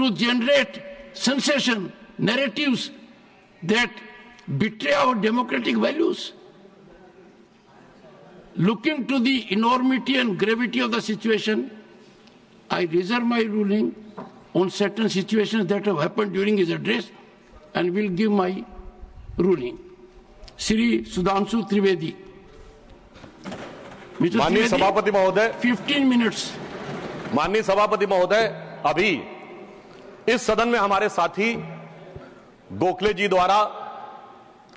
to generate sensation, narratives that betray our democratic values. Looking to the enormity and gravity of the situation, I reserve my ruling on certain situations that have happened during his address and will give my ruling. Shri Sudhanshu Trivedi. माननीय सभापति महोदय, 15 minutes. माननीय सभापति महोदय, अभी इस सदन में हमारे साथी गोखले जी द्वारा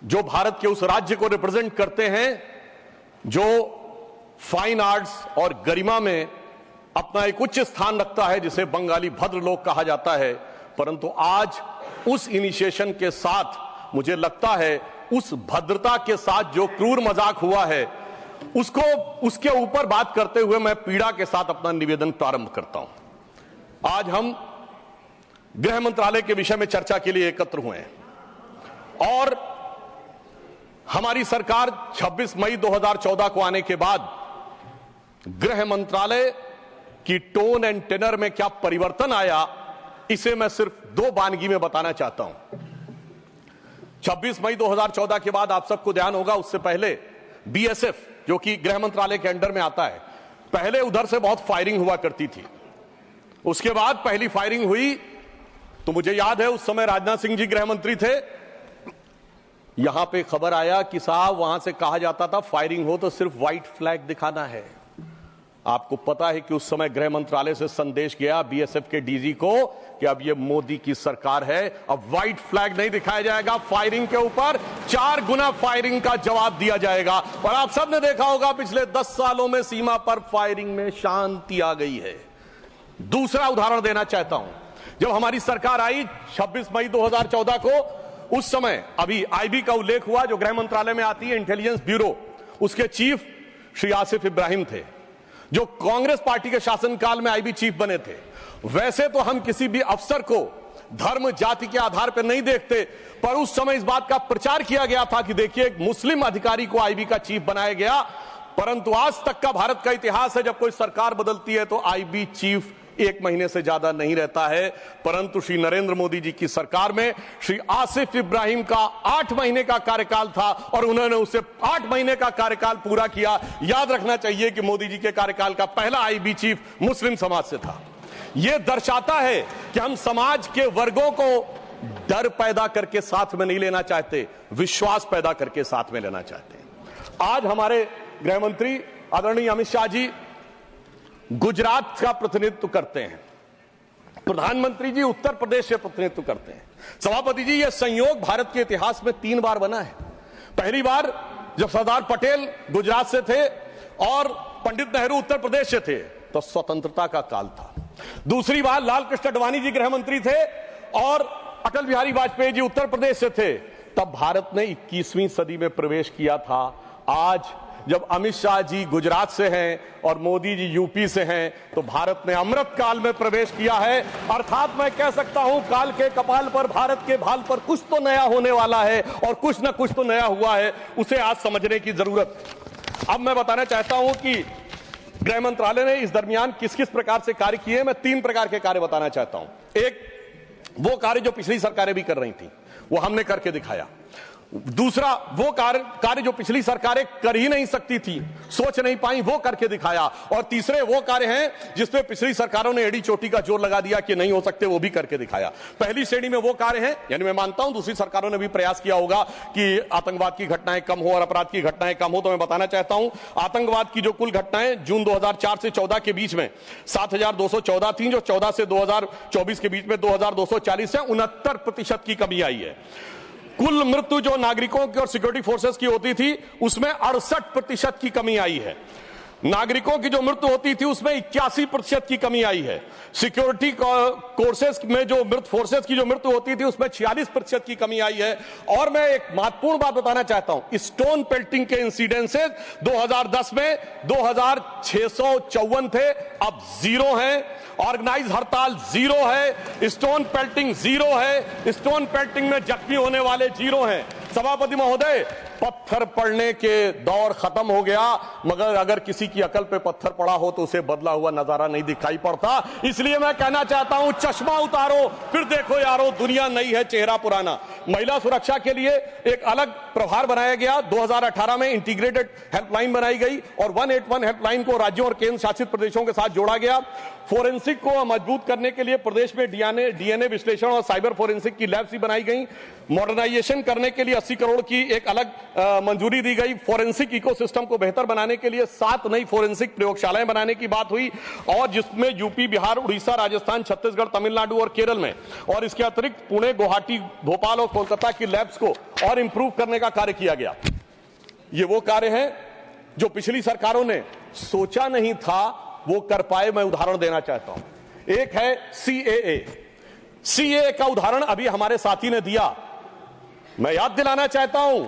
जो भारत के उस राज्य को रिप्रेजेंट करते हैं जो फाइन आर्ट्स और गरिमा में अपना एक उच्च स्थान रखता है, जिसे बंगाली भद्र लोक कहा जाता है, परंतु आज उस इनिशिएशन के साथ मुझे लगता है उस भद्रता के साथ जो क्रूर मजाक हुआ है उसके ऊपर बात करते हुए मैं पीड़ा के साथ अपना निवेदन प्रारंभ करता हूं। आज हम गृह मंत्रालय के विषय में चर्चा के लिए एकत्र हुए हैं और हमारी सरकार 26 मई 2014 को आने के बाद गृह मंत्रालय की टोन एंड टेनर में क्या परिवर्तन आया, इसे मैं सिर्फ दो वानगी में बताना चाहता हूं। 26 मई 2014 के बाद आप सबको ध्यान होगा, उससे पहले बीएसएफ जो कि गृह मंत्रालय के अंडर में आता है, पहले उधर से बहुत फायरिंग हुआ करती थी। उसके बाद पहली फायरिंग हुई तो मुझे याद है उस समय राजनाथ सिंह जी गृह मंत्री थे। यहां पे खबर आया कि साहब वहां से कहा जाता था फायरिंग हो तो सिर्फ व्हाइट फ्लैग दिखाना है। आपको पता है कि उस समय गृह मंत्रालय से संदेश गया बीएसएफ के डीजी को कि अब ये मोदी की सरकार है, अब व्हाइट फ्लैग नहीं दिखाया जाएगा, फायरिंग के ऊपर 4 गुना फायरिंग का जवाब दिया जाएगा। और आप सबने देखा होगा पिछले 10 सालों में सीमा पर फायरिंग में शांति आ गई है। दूसरा उदाहरण देना चाहता हूं, जब हमारी सरकार आई 26 मई 2014 को, उस समय अभी आईबी का उल्लेख हुआ जो गृह मंत्रालय में आती है, इंटेलिजेंस ब्यूरो, उसके चीफ श्री आसिफ इब्राहिम थे जो कांग्रेस पार्टी के शासनकाल में आईबी चीफ बने थे। वैसे तो हम किसी भी अफसर को धर्म जाति के आधार पर नहीं देखते, पर उस समय इस बात का प्रचार किया गया था कि देखिए एक मुस्लिम अधिकारी को आईबी का चीफ बनाया गया। परंतु आज तक का भारत का इतिहास है, जब कोई सरकार बदलती है तो आईबी चीफ 1 महीने से ज्यादा नहीं रहता है। परंतु श्री नरेंद्र मोदी जी की सरकार में श्री आसिफ इब्राहिम का 8 महीने का कार्यकाल था और उन्होंने उसे 8 महीने का कार्यकाल पूरा किया। याद रखना चाहिए कि मोदी जी के कार्यकाल का पहला आईबी चीफ मुस्लिम समाज से था। यह दर्शाता है कि हम समाज के वर्गों को डर पैदा करके साथ में नहीं लेना चाहते, विश्वास पैदा करके साथ में लेना चाहते हैं। आज हमारे गृह मंत्री आदरणीय अमित शाह जी गुजरात का प्रतिनिधित्व करते हैं, प्रधानमंत्री जी उत्तर प्रदेश से प्रतिनिधित्व करते हैं। सभापति जी, यह संयोग भारत के इतिहास में 3 बार बना है। पहली बार जब सरदार पटेल गुजरात से थे और पंडित नेहरू उत्तर प्रदेश से थे तो स्वतंत्रता का काल था। दूसरी बार लाल कृष्ण आडवाणी जी गृह मंत्री थे और अटल बिहारी वाजपेयी जी उत्तर प्रदेश से थे, तब भारत ने 21वीं सदी में प्रवेश किया था। आज जब अमित शाह जी गुजरात से हैं और मोदी जी यूपी से हैं, तो भारत ने अमृत काल में प्रवेश किया है। अर्थात मैं कह सकता हूं काल के कपाल पर, भारत के भाल पर कुछ तो नया होने वाला है और कुछ ना कुछ तो नया हुआ है, उसे आज समझने की जरूरत। अब मैं बताना चाहता हूं कि गृह मंत्रालय ने इस दरमियान किस किस प्रकार से कार्य किए। मैं 3 प्रकार के कार्य बताना चाहता हूं। एक, वो कार्य जो पिछली सरकारें भी कर रही थी, वो हमने करके दिखाया। दूसरा, वो कार्य जो पिछली सरकारें कर ही नहीं सकती थी, सोच नहीं पाई, वो करके दिखाया। और तीसरे वो कार्य हैं जिसपे पिछली सरकारों ने एड़ी चोटी का जोर लगा दिया कि नहीं हो सकते, वो भी करके दिखाया। पहली श्रेणी में वो कार्य हैं, यानी मैं मानता हूं दूसरी सरकारों ने भी प्रयास किया होगा कि आतंकवाद की घटनाएं कम हो और अपराध की घटनाएं कम हो। तो मैं बताना चाहता हूं आतंकवाद की जो कुल घटनाएं जून 2004 से 14 के बीच में 7214 थी, जो 14 से 2024 के बीच में 2240 से 69% की कमी आई है। कुल मृत्यु जो नागरिकों की और सिक्योरिटी फोर्सेस की होती थी उसमें 68% की कमी आई है। नागरिकों की जो मृत्यु होती थी उसमें 81% की कमी आई है। सिक्योरिटी कोर्सेस में जो फोर्सेस की जो मृत्यु होती थी उसमें 46% की कमी आई है। और मैं एक महत्वपूर्ण बात बताना चाहता हूं, स्टोन पेल्टिंग के इंसिडेंसेस 2010 में 2654 थे, अब 0 हैं। ऑर्गेनाइज हड़ताल 0 है, स्टोन पेल्टिंग 0 है, स्टोन पेल्टिंग में जख्मी होने वाले 0 हैं। सभापति महोदय, पत्थर पड़ने के दौर खत्म हो गया, मगर अगर किसी की अकल पे पत्थर पड़ा हो तो उसे बदला हुआ नजारा नहीं दिखाई पड़ता। इसलिए मैं कहना चाहता हूं, चश्मा उतारो, फिर देखो यारो, दुनिया नई है, चेहरा पुराना। महिला सुरक्षा के लिए एक अलग प्रभार बनाया गया। 2018 में इंटीग्रेटेड हेल्पलाइन बनाई गई और 181 हेल्पलाइन को राज्यों और केंद्र शासित प्रदेशों के साथ जोड़ा गया। फोरेंसिक को मजबूत करने के लिए प्रदेश में डीएनए विश्लेषण और साइबर फोरेंसिक की लैब्स भी बनाई गई। मॉडर्नाइजेशन करने के लिए 80 करोड़ की एक अलग मंजूरी दी गई। फोरेंसिक इकोसिस्टम को बेहतर बनाने के लिए 7 नई फोरेंसिक प्रयोगशालाएं बनाने की बात हुई, और जिसमें यूपी, बिहार, उड़ीसा, राजस्थान, छत्तीसगढ़, तमिलनाडु और केरल में, और इसके अतिरिक्त पुणे, गुवाहाटी, भोपाल और कोलकाता की लैब्स को और इंप्रूव करने का कार्य किया गया। ये वो कार्य है जो पिछली सरकारों ने सोचा नहीं था वो कर पाए। मैं उदाहरण देना चाहता हूं। एक है सीएए का उदाहरण अभी हमारे साथी ने दिया। मैं याद दिलाना चाहता हूं,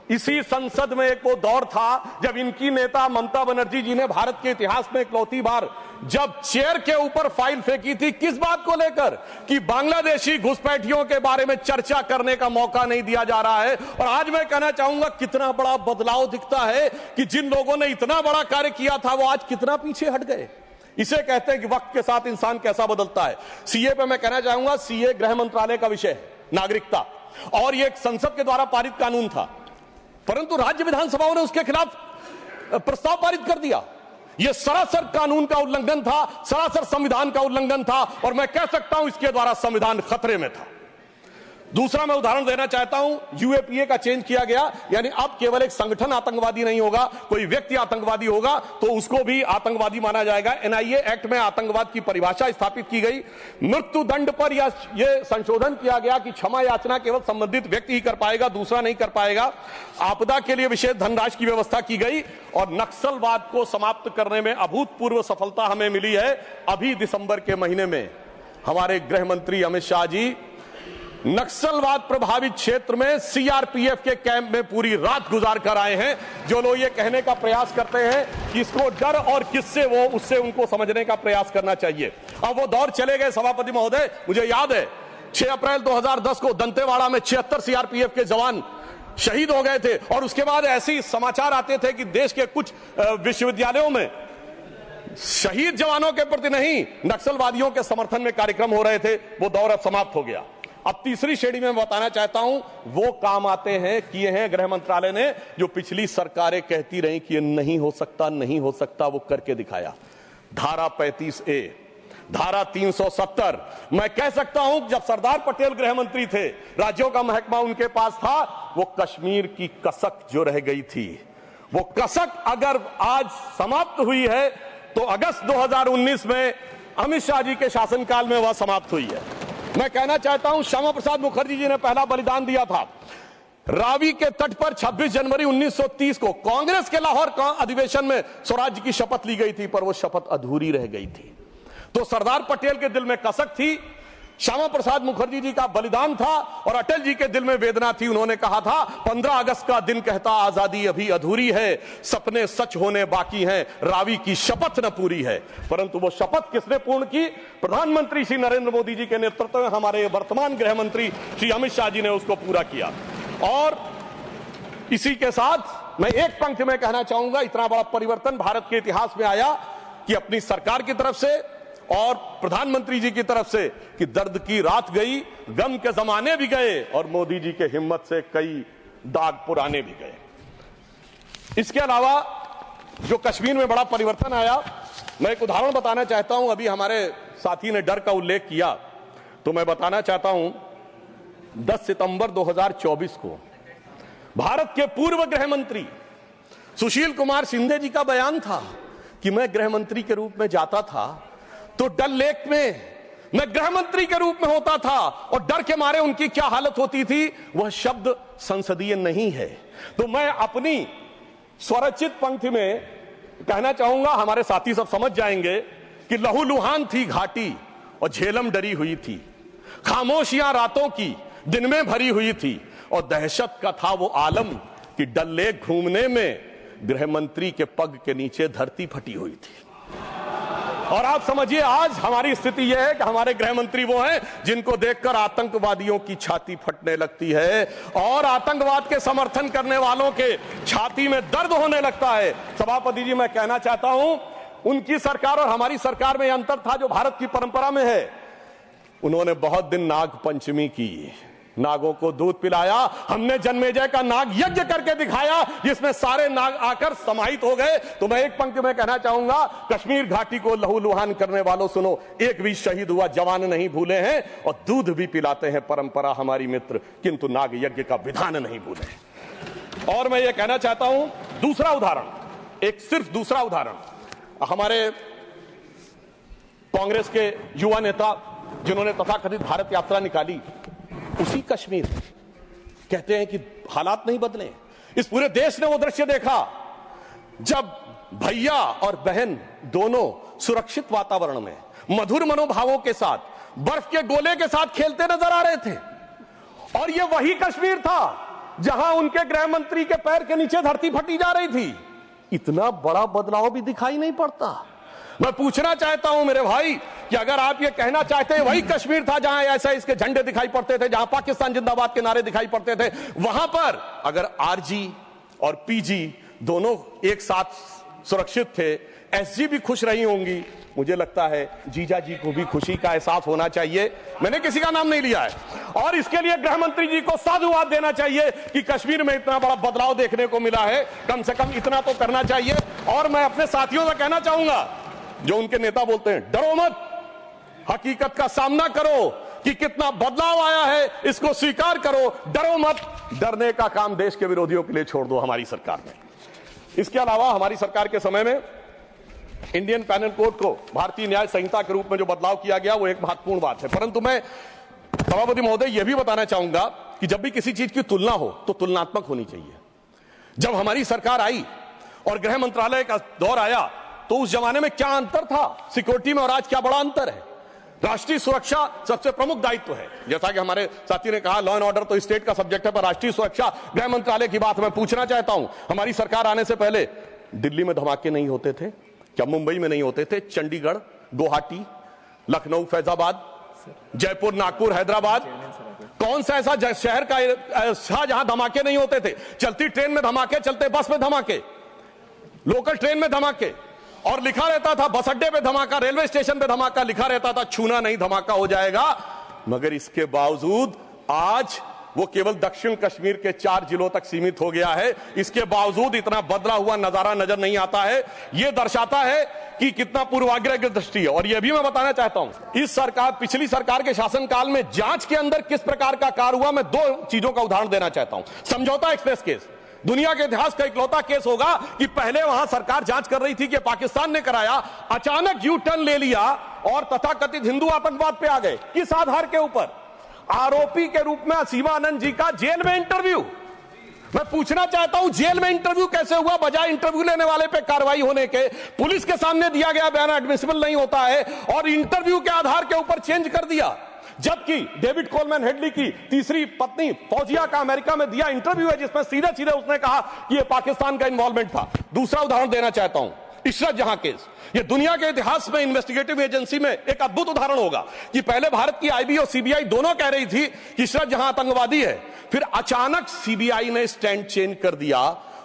इसी संसद में एक वो दौर था जब इनकी नेता ममता बनर्जी जी ने भारत के इतिहास में इकलौती बार जब चेयर के ऊपर फाइल फेंकी थी, किस बात को लेकर कि बांग्लादेशी घुसपैठियों के बारे में चर्चा करने का मौका नहीं दिया जा रहा है। और आज मैं कहना चाहूंगा, कितना बड़ा बदलाव दिखता है कि जिन लोगों ने इतना बड़ा कार्य किया था वो आज कितना पीछे हट गए। इसे कहते हैं कि वक्त के साथ इंसान कैसा बदलता है। सीए पे मैं कहना चाहूंगा, सीए गृह मंत्रालय का विषय है, नागरिकता, और ये एक संसद के द्वारा पारित कानून था, परंतु राज्य विधानसभाओं ने उसके खिलाफ प्रस्ताव पारित कर दिया। यह सरासर कानून का उल्लंघन था, सरासर संविधान का उल्लंघन था, और मैं कह सकता हूं इसके द्वारा संविधान खतरे में था। दूसरा मैं उदाहरण देना चाहता हूं, यूएपीए का चेंज किया गया, यानी अब केवल एक संगठन आतंकवादी नहीं होगा, कोई व्यक्ति आतंकवादी होगा तो उसको भी आतंकवादी माना जाएगा। एनआईए एक्ट में आतंकवाद की परिभाषा स्थापित की गई। मृत्यु दंड पर यह संशोधन किया गया कि क्षमा याचना केवल संबंधित व्यक्ति ही कर पाएगा, दूसरा नहीं कर पाएगा। आपदा के लिए विशेष धनराशि की व्यवस्था की गई, और नक्सलवाद को समाप्त करने में अभूतपूर्व सफलता हमें मिली है। अभी दिसंबर के महीने में हमारे गृह मंत्री अमित शाह जी नक्सलवाद प्रभावित क्षेत्र में सीआरपीएफ के कैंप में पूरी रात गुजार कर आए हैं। जो लोग ये कहने का प्रयास करते हैं कि इसको डर और किससे वो, उससे उनको समझने का प्रयास करना चाहिए। अब वो दौर चले गए सभापति महोदय। मुझे याद है 6 अप्रैल 2010 को दंतेवाड़ा में 76 सीआरपीएफ के जवान शहीद हो गए थे, और उसके बाद ऐसे समाचार आते थे कि देश के कुछ विश्वविद्यालयों में शहीद जवानों के प्रति नहीं, नक्सलवादियों के समर्थन में कार्यक्रम हो रहे थे। वो दौर अब समाप्त हो गया। अब तीसरी श्रेणी में बताना चाहता हूं, वो काम आते हैं, किए हैं गृह मंत्रालय ने, जो पिछली सरकारें कहती रही कि ये नहीं हो सकता, नहीं हो सकता, वो करके दिखाया। धारा 35A, धारा 370। मैं कह सकता हूं जब सरदार पटेल गृह मंत्री थे, राज्यों का महकमा उनके पास था, वो कश्मीर की कसक जो रह गई थी, वो कसक अगर आज समाप्त हुई है तो अगस्त 2019 में अमित शाह जी के शासनकाल में वह समाप्त हुई है। मैं कहना चाहता हूं, श्यामा प्रसाद मुखर्जी जी ने पहला बलिदान दिया था रावी के तट पर 26 जनवरी 1930 को। कांग्रेस के लाहौर अधिवेशन में स्वराज्य की शपथ ली गई थी, पर वो शपथ अधूरी रह गई थी। तो सरदार पटेल के दिल में कसक थी, श्यामा प्रसाद मुखर्जी जी का बलिदान था, और अटल जी के दिल में वेदना थी। उन्होंने कहा था 15 अगस्त का दिन कहता आजादी अभी अधूरी है, सपने सच होने बाकी हैं, रावी की शपथ न पूरी है। परंतु वो शपथ किसने पूर्ण की? प्रधानमंत्री श्री नरेंद्र मोदी जी के नेतृत्व में हमारे वर्तमान गृह मंत्री श्री अमित शाह जी ने उसको पूरा किया। और इसी के साथ मैं एक पंक्ति में कहना चाहूंगा, इतना बड़ा परिवर्तन भारत के इतिहास में आया कि अपनी सरकार की तरफ से और प्रधानमंत्री जी की तरफ से कि दर्द की रात गई, गम के जमाने भी गए, और मोदी जी के हिम्मत से कई दाग पुराने भी गए। इसके अलावा जो कश्मीर में बड़ा परिवर्तन आया, मैं एक उदाहरण बताना चाहता हूं। अभी हमारे साथी ने डर का उल्लेख किया, तो मैं बताना चाहता हूं 10 सितंबर 2024 को भारत के पूर्व गृह मंत्री सुशील कुमार शिंदे जी का बयान था कि मैं गृह मंत्री के रूप में जाता था तो डल लेक में मैं गृह मंत्री के रूप में होता था, और डर के मारे उनकी क्या हालत होती थी, वह शब्द संसदीय नहीं है। तो मैं अपनी स्वरचित पंक्ति में कहना चाहूंगा, हमारे साथी सब समझ जाएंगे कि लहूलुहान थी घाटी और झेलम डरी हुई थी, खामोशियां रातों की दिन में भरी हुई थी, और दहशत का था वो आलम कि डल लेक घूमने में गृह मंत्री के पग के नीचे धरती फटी हुई थी। और आप समझिए आज हमारी स्थिति यह है कि हमारे गृह मंत्री वो हैं जिनको देखकर आतंकवादियों की छाती फटने लगती है और आतंकवाद के समर्थन करने वालों के छाती में दर्द होने लगता है। सभापति जी, मैं कहना चाहता हूं, उनकी सरकार और हमारी सरकार में यह अंतर था जो भारत की परंपरा में है। उन्होंने बहुत दिन नाग पंचमी की, नागों को दूध पिलाया। हमने जन्मेजय का नाग यज्ञ करके दिखाया जिसमें सारे नाग आकर समाहित हो गए। तो मैं एक पंक्ति में कहना चाहूंगा, कश्मीर घाटी को लहूलुहान करने वालों सुनो, एक भी शहीद हुआ जवान नहीं भूले हैं और दूध भी पिलाते हैं परंपरा हमारी मित्र, किंतु नाग यज्ञ का विधान नहीं भूले। और मैं ये कहना चाहता हूं, दूसरा उदाहरण, एक सिर्फ दूसरा उदाहरण, हमारे कांग्रेस के युवा नेता जिन्होंने तथाकथित भारत यात्रा निकाली, उसी कश्मीर कहते हैं कि हालात नहीं बदले। इस पूरे देश ने वो दृश्य देखा जब भैया और बहन दोनों सुरक्षित वातावरण में मधुर मनोभावों के साथ बर्फ के गोले के साथ खेलते नजर आ रहे थे। और ये वही कश्मीर था जहां उनके गृह मंत्री के पैर के नीचे धरती फटी जा रही थी। इतना बड़ा बदलाव भी दिखाई नहीं पड़ता। मैं पूछना चाहता हूं मेरे भाई कि अगर आप ये कहना चाहते हैं वही कश्मीर था जहां ऐसा इसके झंडे दिखाई पड़ते थे, जहां पाकिस्तान जिंदाबाद के नारे दिखाई पड़ते थे, वहां पर अगर आरजी और पीजी दोनों एक साथ सुरक्षित थे, एसजी भी खुश रही होंगी, मुझे लगता है जीजा जी को भी खुशी का एहसास होना चाहिए। मैंने किसी का नाम नहीं लिया है। और इसके लिए गृह मंत्री जी को साधुवाद देना चाहिए कि कश्मीर में इतना बड़ा बदलाव देखने को मिला है। कम से कम इतना तो करना चाहिए। और मैं अपने साथियों से कहना चाहूंगा जो उनके नेता बोलते हैं डरो मत, हकीकत का सामना करो कि कितना बदलाव आया है, इसको स्वीकार करो, डरो मत। डरने का काम देश के विरोधियों के लिए छोड़ दो हमारी सरकार ने। इसके अलावा हमारी सरकार के समय में इंडियन पैनल कोड को भारतीय न्याय संहिता के रूप में जो बदलाव किया गया वो एक महत्वपूर्ण बात है। परंतु मैं सभापति महोदय यह भी बताना चाहूंगा कि जब भी किसी चीज की तुलना हो तो तुलनात्मक होनी चाहिए। जब हमारी सरकार आई और गृह मंत्रालय का दौर आया तो उस जमाने में क्या अंतर था सिक्योरिटी में और आज क्या बड़ा अंतर है। राष्ट्रीय सुरक्षा सबसे प्रमुख दायित्व है। जैसा कि हमारे साथी ने कहा, लॉ एंड ऑर्डर तो स्टेट का सब्जेक्ट है, पर राष्ट्रीय सुरक्षा गृह मंत्रालय की बात मैं पूछना चाहता हूं। हमारी सरकार आने से पहले दिल्ली में धमाके नहीं होते थे क्या? मुंबई में नहीं होते थे? चंडीगढ़, गुवाहाटी, लखनऊ, फैजाबाद, जयपुर, नागपुर, हैदराबाद, कौन सा ऐसा शहर का जहां धमाके नहीं होते थे? चलती ट्रेन में धमाके, चलते बस में धमाके, लोकल ट्रेन में धमाके, और लिखा रहता था बस अड्डे पे धमाका, रेलवे स्टेशन पे धमाका, लिखा रहता था छूना नहीं धमाका हो जाएगा। मगर इसके बावजूद आज वो केवल दक्षिण कश्मीर के 4 जिलों तक सीमित हो गया है। इसके बावजूद इतना बदला हुआ नजारा नजर नहीं आता है। यह दर्शाता है कि कितना पूर्वाग्रह की दृष्टि है। और यह भी मैं बताना चाहता हूं, इस सरकार, पिछली सरकार के शासनकाल में जांच के अंदर किस प्रकार का कार्य हुआ, मैं 2 चीजों का उदाहरण देना चाहता हूं। समझौता एक्सप्रेस केस दुनिया के इतिहास का इकलौता केस होगा कि पहले वहां सरकार जांच कर रही थी कि पाकिस्तान ने कराया, अचानक यू टर्न ले लिया और तथाकथित हिंदू आतंकवाद पे आ गए। किस आधार के ऊपर? आरोपी के रूप में असीमा आनंद जी का जेल में इंटरव्यू। मैं पूछना चाहता हूं जेल में इंटरव्यू कैसे हुआ? बजाय इंटरव्यू लेने वाले पे कार्रवाई होने के पुलिस के सामने दिया गया बयान एडमिसिबल नहीं होता है और इंटरव्यू के आधार के ऊपर चेंज कर दिया। जबकि डेविड कोलमैन हेडली की तीसरी पत्नी फौजिया का अमेरिका में दिया इंटरव्यू है जिसमें सीधे सीधे उसने कहा कि यह पाकिस्तान का इन्वॉल्वमेंट था। दूसरा उदाहरण देना चाहता हूं, इशरत जहां केस। यह दुनिया के इतिहास में इन्वेस्टिगेटिव एजेंसी में एक अद्भुत उदाहरण होगा कि पहले भारत की आईबी और सीबीआई दोनों कह रही थी कि इशरत जहां आतंकवादी है, फिर अचानक सीबीआई ने स्टैंड चेंज कर दिया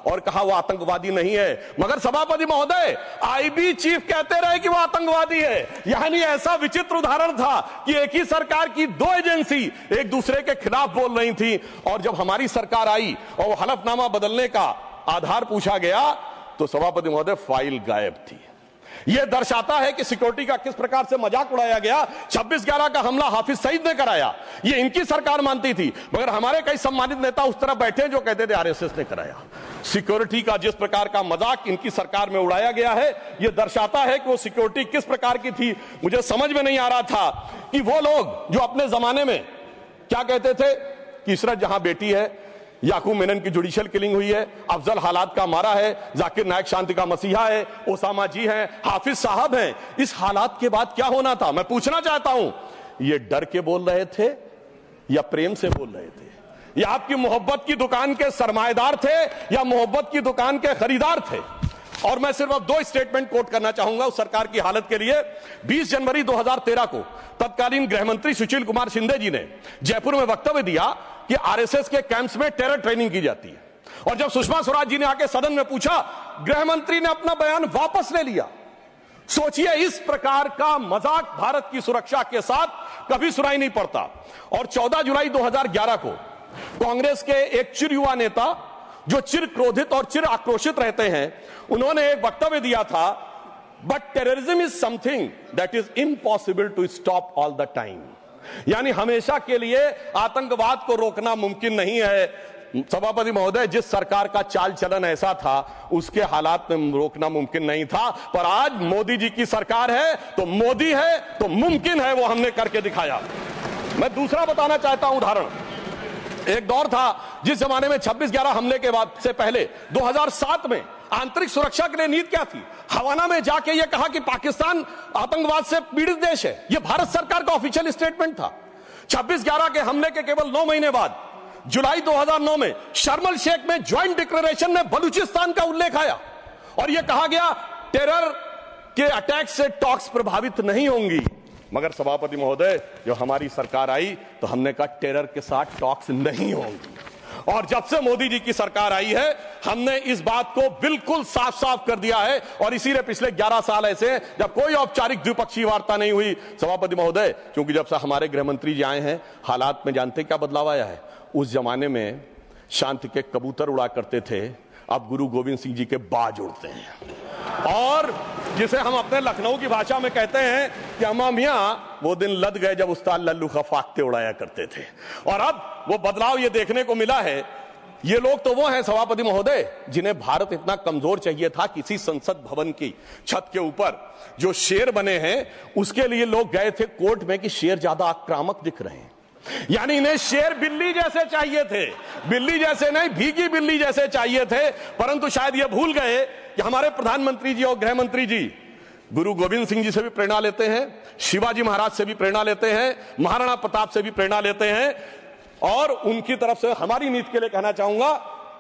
और कहा वो आतंकवादी नहीं है। मगर सभापति महोदय, आईबी चीफ कहते रहे कि वो आतंकवादी है। यानी ऐसा विचित्र उदाहरण था कि एक ही सरकार की 2 एजेंसी एक दूसरे के खिलाफ बोल रही थी। और जब हमारी सरकार आई और वो हलफनामा बदलने का आधार पूछा गया तो सभापति महोदय फाइल गायब थी। यह दर्शाता है कि सिक्योरिटी का किस प्रकार से मजाक उड़ाया गया। 26/11 का हमला हाफिज सईद ने कराया, यह इनकी सरकार मानती थी, मगर हमारे कई सम्मानित नेता उस तरफ बैठे हैं जो कहते थे आरएसएस ने कराया। सिक्योरिटी का जिस प्रकार का मजाक इनकी सरकार में उड़ाया गया है, यह दर्शाता है कि वो सिक्योरिटी किस प्रकार की थी। मुझे समझ में नहीं आ रहा था कि वो लोग जो अपने जमाने में क्या कहते थे कि इशरत जहां बेटी है, याकूब मेनन की जुडिशियल किलिंग हुई है, अफजल हालात का मारा है, जाकिर नायक शांति का मसीहा है, ओसामा जी हैं, हाफिज साहब हैं। इस हालात के बाद क्या होना था? मैं पूछना चाहता हूं, ये डर के बोल रहे थे या प्रेम से बोल रहे थे? या आपकी मोहब्बत की दुकान के सरमाएदार थे या मोहब्बत की दुकान के खरीदार थे? और मैं सिर्फ अब 2 स्टेटमेंट कोट करना चाहूंगा उस सरकार की हालत के लिए। 20 जनवरी 2013 को तत्कालीन गृह मंत्री सुशील कुमार शिंदे जी ने जयपुर में वक्तव्य दिया कि आरएसएस के कैंप्स में टेरर ट्रेनिंग की जाती है, और जब सुषमा स्वराज जी ने आके सदन में पूछा, गृह मंत्री ने अपना बयान वापस ले लिया। सोचिए, इस प्रकार का मजाक भारत की सुरक्षा के साथ कभी सुनाई नहीं पड़ता। और 14 जुलाई 2011 को कांग्रेस के एक चिर युवा नेता जो चिर क्रोधित और चिर आक्रोशित रहते हैं, उन्होंने एक वक्तव्य दिया था, but terrorism is something that is impossible to stop all the time. यानी हमेशा के लिए आतंकवाद को रोकना मुमकिन नहीं है। सभापति महोदय, जिस सरकार का चाल चलन ऐसा था, उसके हालात में रोकना मुमकिन नहीं था, पर आज मोदी जी की सरकार है तो मोदी है तो मुमकिन है, वो हमने करके दिखाया। मैं दूसरा बताना चाहता हूं उदाहरण। एक दौर था जिस जमाने में 26/11 हमले के बाद से पहले 2007 में आंतरिक सुरक्षा के लिए नीति क्या थी? हवाना में जाके यह कहा कि पाकिस्तान आतंकवाद से पीड़ित देश है। यह भारत सरकार का ऑफिशियल स्टेटमेंट था। 26/11 के हमले के केवल 9 महीने बाद जुलाई 2009 में शर्म एल शेख में ज्वाइंट डिक्लेरेशन में बलूचिस्तान का उल्लेख आया और यह कहा गया टेरर के अटैक से टॉक्स प्रभावित नहीं होंगी। मगर सभापति महोदय, जो हमारी सरकार आई तो हमने कहा टेरर के साथ टॉक्स नहीं होंगी। और जब से मोदी जी की सरकार आई है, हमने इस बात को बिल्कुल साफ साफ कर दिया है। और इसीलिए पिछले 11 साल ऐसे जब कोई औपचारिक द्विपक्षीय वार्ता नहीं हुई, सभापति महोदय, क्योंकि जब से हमारे गृह मंत्री जी आए हैं, हालात में जानते क्या बदलाव आया है। उस जमाने में शांति के कबूतर उड़ा करते थे, अब गुरु गोविंद सिंह जी के बाज उड़ते हैं। और जिसे हम अपने लखनऊ की भाषा में कहते हैं कि अम्मा मियाँ वो दिन लद गए जब उस्ताद लल्लू खा फाख्ते उड़ाया करते थे। और अब वो बदलाव ये देखने को मिला है। ये लोग तो वो हैं सभापति महोदय, जिन्हें भारत इतना कमजोर चाहिए था, किसी संसद भवन की छत के ऊपर जो शेर बने हैं उसके लिए लोग गए थे कोर्ट में कि शेर ज्यादा आक्रामक दिख रहे हैं। यानी इन्हें शेर बिल्ली जैसे चाहिए थे, बिल्ली जैसे नहीं, भीगी बिल्ली जैसे चाहिए थे। परंतु शायद ये भूल गए कि हमारे प्रधानमंत्री जी और गृह मंत्री जी गुरु गोविंद सिंह जी से भी प्रेरणा लेते हैं, शिवाजी महाराज से भी प्रेरणा लेते हैं, महाराणा प्रताप से भी प्रेरणा लेते हैं। और उनकी तरफ से हमारी नीति के लिए कहना चाहूंगा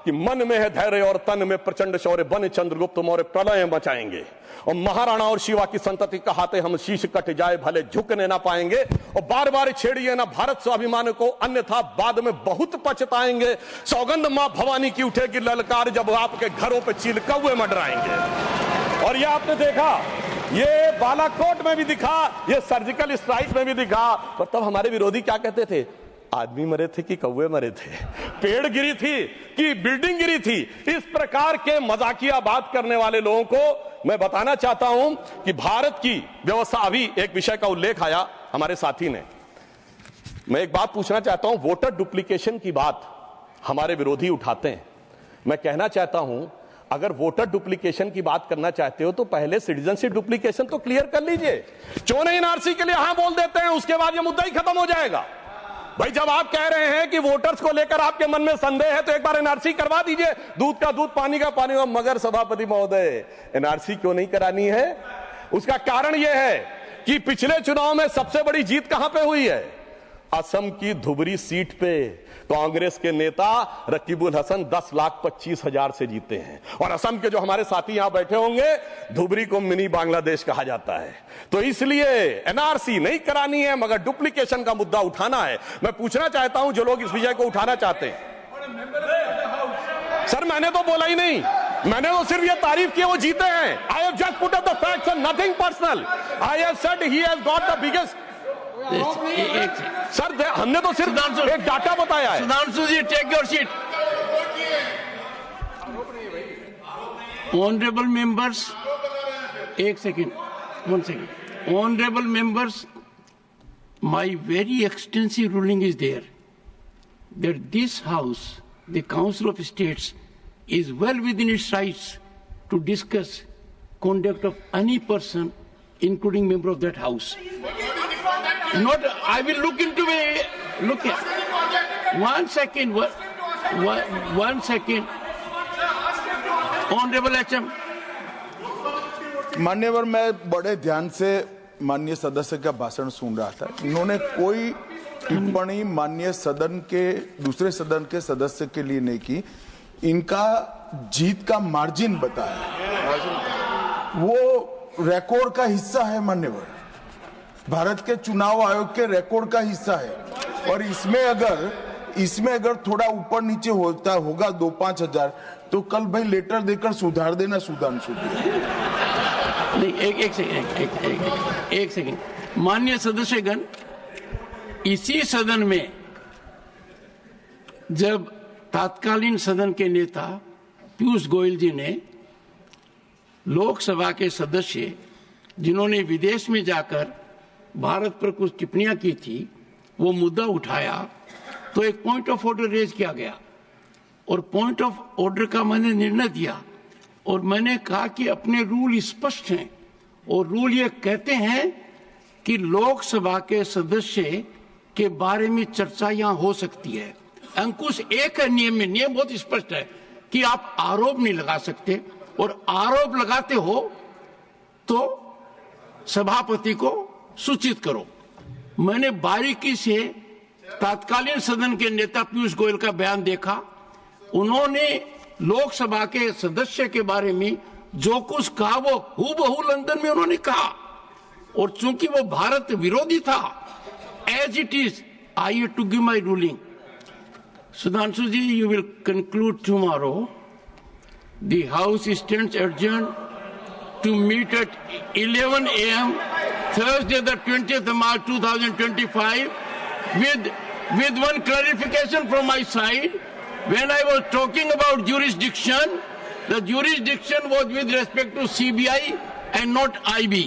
कि मन में है धैर्य और तन में प्रचंड शौर्य, बन चंद्रगुप्त मौर्य प्रलय मचाएंगे। और महाराणा और शिवा की संतति कहाते हम शीश कट जाए भले झुकने ना पाएंगे। और बार बार छेड़िए ना भारत स्वाभिमान को, अन्यथा बाद में बहुत पछताएंगे। सौगंध मां भवानी की उठेगी ललकार, जब आपके घरों पे चील कौवे मंडराएंगे। और ये आपने देखा, ये बालाकोट में भी दिखा, ये सर्जिकल स्ट्राइक में भी दिखा। पर तब हमारे विरोधी क्या कहते थे? आदमी मरे थे कि कौवे मरे थे, पेड़ गिरी थी कि बिल्डिंग गिरी थी। इस प्रकार के मजाकिया बात करने वाले लोगों को मैं बताना चाहता हूं कि भारत की व्यवस्था, अभी एक विषय का उल्लेख आया हमारे साथी ने, मैं एक बात पूछना चाहता हूं। वोटर डुप्लीकेशन की बात हमारे विरोधी उठाते हैं। मैं कहना चाहता हूं, अगर वोटर डुप्लीकेशन की बात करना चाहते हो तो पहले सिटीजनशिप डुप्लीकेशन तो क्लियर कर लीजिए। क्यों नहीं एनआरसी के लिए हां बोल देते हैं, उसके बाद यह मुद्दा ही खत्म हो जाएगा। भाई, जब आप कह रहे हैं कि वोटर्स को लेकर आपके मन में संदेह है तो एक बार एनआरसी करवा दीजिए, दूध का दूध पानी का पानी। मगर सभापति महोदय, एनआरसी क्यों नहीं करानी है? उसका कारण यह है कि पिछले चुनाव में सबसे बड़ी जीत कहां पे हुई है? असम की धुबरी सीट पे कांग्रेस के नेता रकीबुल हसन 10,25,000 से जीते हैं। और असम के जो हमारे साथी यहां बैठे होंगे, धुबरी को मिनी बांग्लादेश कहा जाता है। तो इसलिए एनआरसी नहीं करानी है, मगर डुप्लीकेशन का मुद्दा उठाना है। मैं पूछना चाहता हूं जो लोग इस विषय को उठाना चाहते हैं। सर, मैंने तो बोला ही नहीं, मैंने तो सिर्फ ये तारीफ की वो जीते हैं। I have just put up the facts and nothing personal. I have said he has got the biggest. Sir, हमने तो सिर्फ एक डाटा बताया है। Sudhanshu ji, take your seat. Honourable members, एक second, 1 second. Honorable members, my very extensive ruling is there that this House, the Council of States, is well within its rights to discuss conduct of any person, including member of that House. Not, I will look into it. Look here. 1 second. 1 second. Honorable HM. मान्यवर, मैं बड़े ध्यान से माननीय सदस्य का भाषण सुन रहा था। इन्होंने कोई टिप्पणी माननीय सदन के दूसरे सदन के सदस्य के लिए नहीं की। इनका जीत का मार्जिन बताया, वो रिकॉर्ड का हिस्सा है मान्यवर, भारत के चुनाव आयोग के रिकॉर्ड का हिस्सा है। और इसमें अगर थोड़ा ऊपर नीचे होगा 2-5 हजार, तो कल भाई लेटर देकर सुधार देना सुधांशु। नहीं, एक सेकंड माननीय सदस्यगण, इसी सदन में जब तत्कालीन सदन के नेता पीयूष गोयल जी ने लोकसभा के सदस्य जिन्होंने विदेश में जाकर भारत पर कुछ टिप्पणियां की थी, वो मुद्दा उठाया तो एक पॉइंट ऑफ ऑर्डर रेज किया गया और पॉइंट ऑफ ऑर्डर का मैंने निर्णय दिया और मैंने कहा कि अपने रूल स्पष्ट हैं और रूल ये कहते हैं कि लोकसभा के सदस्य के बारे में चर्चा यहां हो सकती है। अंकुश एक है नियम में, नियम बहुत स्पष्ट है कि आप आरोप नहीं लगा सकते और आरोप लगाते हो तो सभापति को सूचित करो। मैंने बारीकी से तत्कालीन सदन के नेता पीयूष गोयल का बयान देखा, उन्होंने लोकसभा के सदस्य के बारे में जो कुछ कहा वो हूबहू लंदन में उन्होंने कहा और चूंकि वो भारत विरोधी था, as it is I have to give my ruling. Sudhanshu ji, you will conclude tomorrow. The House stands adjourned to meet at 11 a.m. Thursday, the 20th of March 2025, with one clarification from my side. When I was talking about jurisdiction, the jurisdiction was with respect to CBI and not IB.